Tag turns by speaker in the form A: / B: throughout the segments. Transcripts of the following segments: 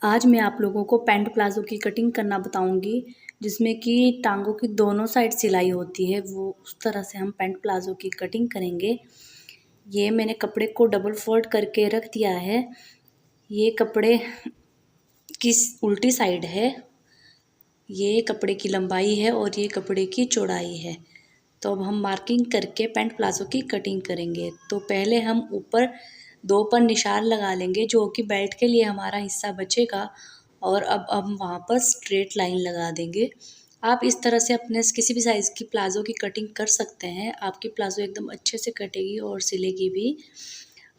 A: आज मैं आप लोगों को पैंट प्लाज़ो की कटिंग करना बताऊंगी, जिसमें कि टांगों की दोनों साइड सिलाई होती है। वो उस तरह से हम पैंट प्लाज़ो की कटिंग करेंगे। ये मैंने कपड़े को डबल फोल्ड करके रख दिया है। ये कपड़े की उल्टी साइड है। ये कपड़े की लंबाई है और ये कपड़े की चौड़ाई है। तो अब हम मार्किंग करके पैंट प्लाज़ो की कटिंग करेंगे। तो पहले हम ऊपर 2 पर निशान लगा लेंगे, जो कि बेल्ट के लिए हमारा हिस्सा बचेगा, और अब हम वहाँ पर स्ट्रेट लाइन लगा देंगे। आप इस तरह से अपने किसी भी साइज़ की प्लाज़ो की कटिंग कर सकते हैं। आपकी प्लाज़ो एकदम अच्छे से कटेगी और सिलेगी भी।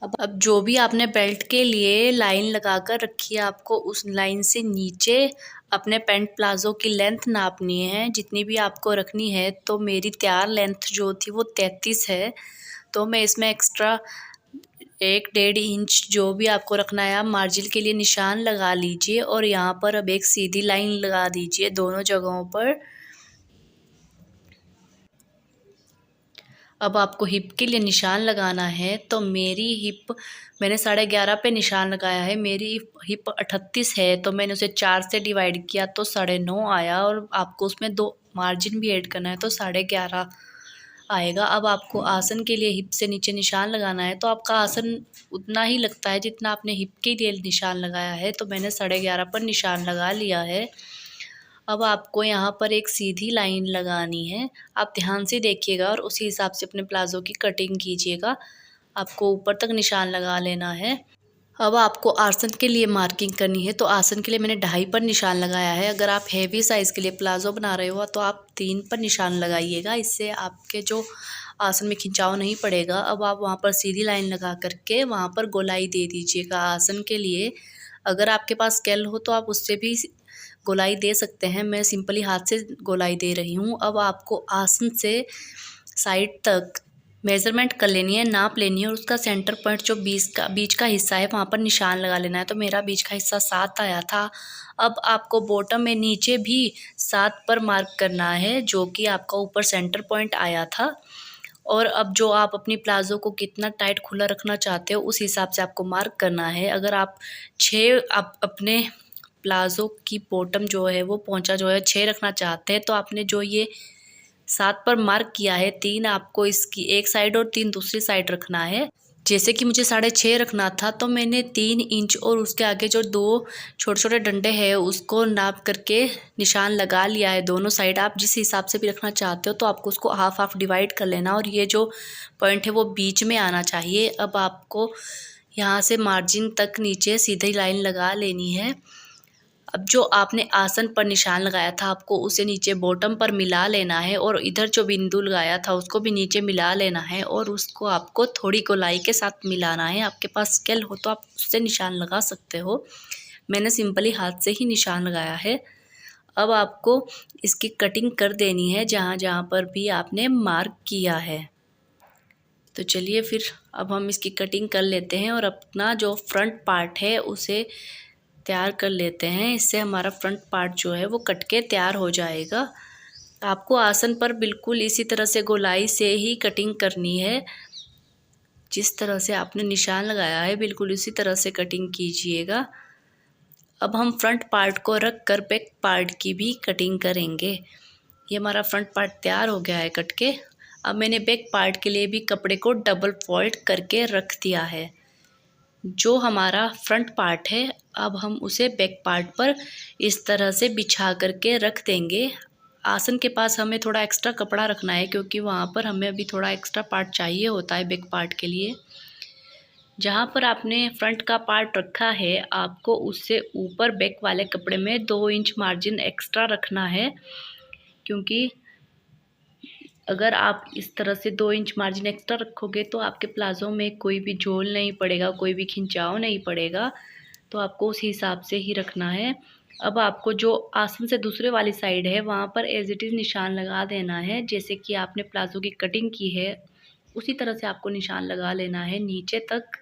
A: अब जो भी आपने बेल्ट के लिए लाइन लगा कर रखी है, आपको उस लाइन से नीचे अपने पैंट प्लाज़ो की लेंथ नापनी है, जितनी भी आपको रखनी है। तो मेरी तैयार लेंथ जो थी वो 33 है, तो मैं इसमें एक्स्ट्रा 1-1.5 इंच जो भी आपको रखना है, आप मार्जिन के लिए निशान लगा लीजिए। और यहाँ पर अब एक सीधी लाइन लगा दीजिए दोनों जगहों पर। अब आपको हिप के लिए निशान लगाना है। तो मेरी हिप मैंने 11.5 पे निशान लगाया है। मेरी हिप 38 है, तो मैंने उसे 4 से डिवाइड किया तो 9.5 आया, और आपको उसमें 2 मार्जिन भी ऐड करना है तो 11.5 आएगा। अब आपको आसन के लिए हिप से नीचे निशान लगाना है, तो आपका आसन उतना ही लगता है जितना आपने हिप के लिए निशान लगाया है। तो मैंने 11.5 पर निशान लगा लिया है। अब आपको यहाँ पर एक सीधी लाइन लगानी है। आप ध्यान से देखिएगा और उसी हिसाब से अपने प्लाज़ो की कटिंग कीजिएगा। आपको ऊपर तक निशान लगा लेना है। अब आपको आसन के लिए मार्किंग करनी है, तो आसन के लिए मैंने 2.5 पर निशान लगाया है। अगर आप हैवी साइज़ के लिए प्लाज़ो बना रहे हो तो आप 3 पर निशान लगाइएगा, इससे आपके जो आसन में खिंचाव नहीं पड़ेगा। अब आप वहाँ पर सीधी लाइन लगा करके वहाँ पर गोलाई दे दीजिएगा आसन के लिए। अगर आपके पास स्केल हो तो आप उससे भी गोलाई दे सकते हैं। मैं सिंपली हाथ से गोलाई दे रही हूँ। अब आपको आसन से साइड तक मेज़रमेंट कर लेनी है, नाप लेनी है, और उसका सेंटर पॉइंट जो बीच का हिस्सा है वहाँ पर निशान लगा लेना है। तो मेरा बीच का हिस्सा 7 आया था। अब आपको बॉटम में नीचे भी 7 पर मार्क करना है, जो कि आपका ऊपर सेंटर पॉइंट आया था। और अब जो आप अपनी प्लाज़ो को कितना टाइट खुला रखना चाहते हो, उस हिसाब से आपको मार्क करना है। अगर आप 6 आप अपने प्लाज़ो की बॉटम जो है वो पोंचा जो है 6 रखना चाहते हैं, तो आपने जो ये 7 पर मार्क किया है, 3 आपको इसकी एक साइड और 3 दूसरी साइड रखना है। जैसे कि मुझे 6.5 रखना था, तो मैंने 3 इंच और उसके आगे जो 2 छोटे-छोटे डंडे हैं उसको नाप करके निशान लगा लिया है दोनों साइड। आप जिस हिसाब से भी रखना चाहते हो तो आपको उसको हाफ हाफ डिवाइड कर लेना, और ये जो पॉइंट है वो बीच में आना चाहिए। अब आपको यहाँ से मार्जिन तक नीचे सीधी लाइन लगा लेनी है। अब जो आपने आसन पर निशान लगाया था, आपको उसे नीचे बॉटम पर मिला लेना है, और इधर जो बिंदु लगाया था उसको भी नीचे मिला लेना है, और उसको आपको थोड़ी गोलाई के साथ मिलाना है। आपके पास स्केल हो तो आप उससे निशान लगा सकते हो। मैंने सिंपली हाथ से ही निशान लगाया है। अब आपको इसकी कटिंग कर देनी है जहाँ जहाँ पर भी आपने मार्क किया है। तो चलिए फिर अब हम इसकी कटिंग कर लेते हैं, और अपना जो फ्रंट पार्ट है उसे तैयार कर लेते हैं। इससे हमारा फ्रंट पार्ट जो है वो कट के तैयार हो जाएगा। आपको आसन पर बिल्कुल इसी तरह से गोलाई से ही कटिंग करनी है। जिस तरह से आपने निशान लगाया है बिल्कुल इसी तरह से कटिंग कीजिएगा। अब हम फ्रंट पार्ट को रख कर बैक पार्ट की भी कटिंग करेंगे। ये हमारा फ्रंट पार्ट तैयार हो गया है कट के। अब मैंने बैक पार्ट के लिए भी कपड़े को डबल फोल्ड करके रख दिया है। जो हमारा फ्रंट पार्ट है, अब हम उसे बैक पार्ट पर इस तरह से बिछा करके रख देंगे। आसन के पास हमें थोड़ा एक्स्ट्रा कपड़ा रखना है, क्योंकि वहाँ पर हमें अभी थोड़ा एक्स्ट्रा पार्ट चाहिए होता है बैक पार्ट के लिए। जहाँ पर आपने फ्रंट का पार्ट रखा है, आपको उससे ऊपर बैक वाले कपड़े में 2 इंच मार्जिन एक्स्ट्रा रखना है, क्योंकि अगर आप इस तरह से 2 इंच मार्जिन एक्स्ट्रा रखोगे तो आपके प्लाज़ो में कोई भी झोल नहीं पड़ेगा, कोई भी खिंचाव नहीं पड़ेगा। तो आपको उस हिसाब से ही रखना है। अब आपको जो आसन से दूसरे वाली साइड है वहाँ पर एज इट इज़ निशान लगा देना है। जैसे कि आपने प्लाज़ो की कटिंग की है उसी तरह से आपको निशान लगा लेना है। नीचे तक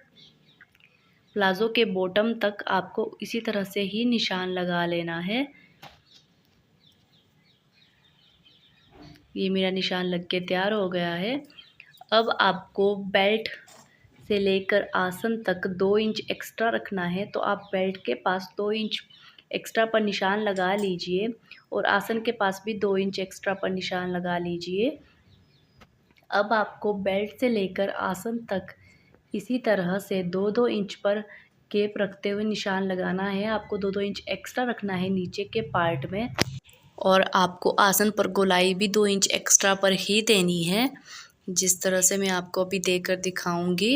A: प्लाज़ो के बॉटम तक आपको इसी तरह से ही निशान लगा लेना है। ये मेरा निशान लग के तैयार हो गया है। अब आपको बेल्ट से लेकर आसन तक 2 इंच एक्स्ट्रा रखना है, तो आप बेल्ट के पास 2 इंच एक्स्ट्रा पर निशान लगा लीजिए और आसन के पास भी 2 इंच एक्स्ट्रा पर निशान लगा लीजिए। अब आपको बेल्ट से लेकर आसन तक इसी तरह से 2-2 इंच पर गैप रखते हुए निशान लगाना है। आपको 2-2 इंच एक्स्ट्रा रखना है नीचे के पार्ट में और आपको आसन पर गोलाई भी 2 इंच एक्स्ट्रा पर ही देनी है, जिस तरह से मैं आपको अभी देकर दिखाऊंगी।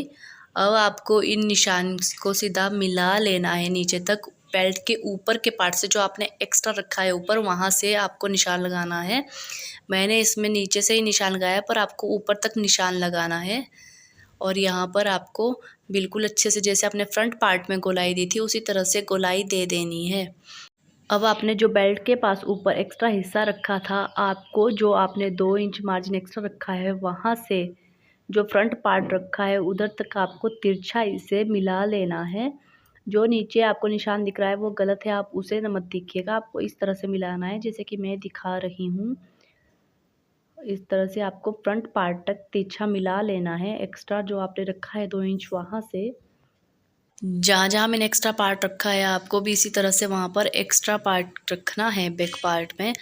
A: अब आपको इन निशान को सीधा मिला लेना है नीचे तक। बेल्ट के ऊपर के पार्ट से जो आपने एक्स्ट्रा रखा है ऊपर, वहाँ से आपको निशान लगाना है। मैंने इसमें नीचे से ही निशान लगाया, पर आपको ऊपर तक निशान लगाना है। और यहाँ पर आपको बिल्कुल अच्छे से जैसे आपने फ्रंट पार्ट में गोलाई दी थी उसी तरह से गोलाई दे देनी है। अब आपने जो बेल्ट के पास ऊपर एक्स्ट्रा हिस्सा रखा था, आपको जो आपने 2 इंच मार्जिन एक्स्ट्रा रखा है वहाँ से जो फ्रंट पार्ट रखा है उधर तक आपको तिरछा इसे मिला लेना है। जो नीचे आपको निशान दिख रहा है वो गलत है, आप उसे मत देखिएगा, आपको इस तरह से मिलाना है जैसे कि मैं दिखा रही हूँ। इस तरह से आपको फ्रंट पार्ट तक तिरछा मिला लेना है। एक्स्ट्रा जो आपने रखा है 2 इंच वहाँ से जहाँ जहाँ मैंने एक्स्ट्रा पार्ट रखा है आपको भी इसी तरह से वहाँ पर एक्स्ट्रा पार्ट रखना है बैक पार्ट में।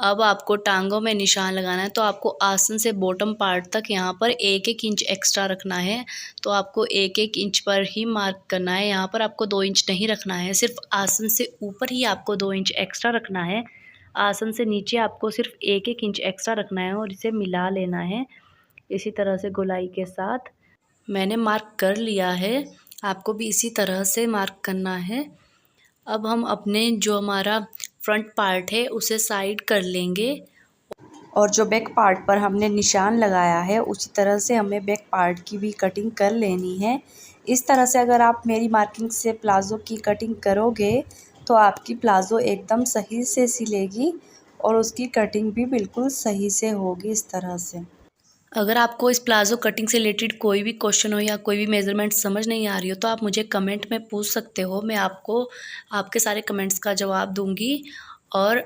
A: अब आपको टांगों में निशान लगाना है, तो आपको आसन से बॉटम पार्ट तक यहाँ पर 1-1 इंच एक्स्ट्रा रखना है। तो आपको 1-1 इंच पर ही मार्क करना है, यहाँ पर आपको 2 इंच नहीं रखना है। सिर्फ आसन से ऊपर ही आपको 2 इंच एक्स्ट्रा रखना है, आसन से नीचे आपको सिर्फ 1-1 इंच एक्स्ट्रा रखना है और इसे मिला लेना है इसी तरह से गोलाई के साथ। मैंने मार्क कर लिया है, आपको भी इसी तरह से मार्क करना है। अब हम अपने जो हमारा फ्रंट पार्ट है उसे साइड कर लेंगे और जो बैक पार्ट पर हमने निशान लगाया है उसी तरह से हमें बैक पार्ट की भी कटिंग कर लेनी है। इस तरह से अगर आप मेरी मार्किंग से प्लाज़ो की कटिंग करोगे तो आपकी प्लाज़ो एकदम सही से सिलेगी और उसकी कटिंग भी बिल्कुल सही से होगी इस तरह से। अगर आपको इस प्लाज़ो कटिंग से रिलेटेड कोई भी क्वेश्चन हो या कोई भी मेज़रमेंट समझ नहीं आ रही हो तो आप मुझे कमेंट में पूछ सकते हो, मैं आपको आपके सारे कमेंट्स का जवाब दूंगी। और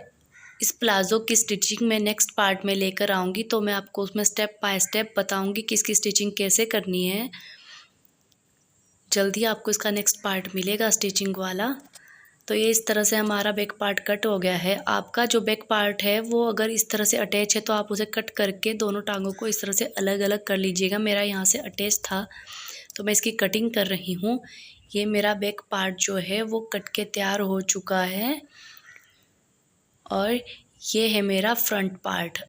A: इस प्लाज़ो की स्टिचिंग मैं नेक्स्ट पार्ट में लेकर आऊँगी, तो मैं आपको उसमें स्टेप बाय स्टेप बताऊँगी कि इसकी स्टिचिंग कैसे करनी है। जल्दी आपको इसका नेक्स्ट पार्ट मिलेगा स्टिचिंग वाला। तो ये इस तरह से हमारा बैक पार्ट कट हो गया है। आपका जो बैक पार्ट है वो अगर इस तरह से अटैच है तो आप उसे कट करके दोनों टांगों को इस तरह से अलग अलग कर लीजिएगा। मेरा यहाँ से अटैच था तो मैं इसकी कटिंग कर रही हूँ। ये मेरा बैक पार्ट जो है वो कट के तैयार हो चुका है और ये है मेरा फ्रंट पार्ट।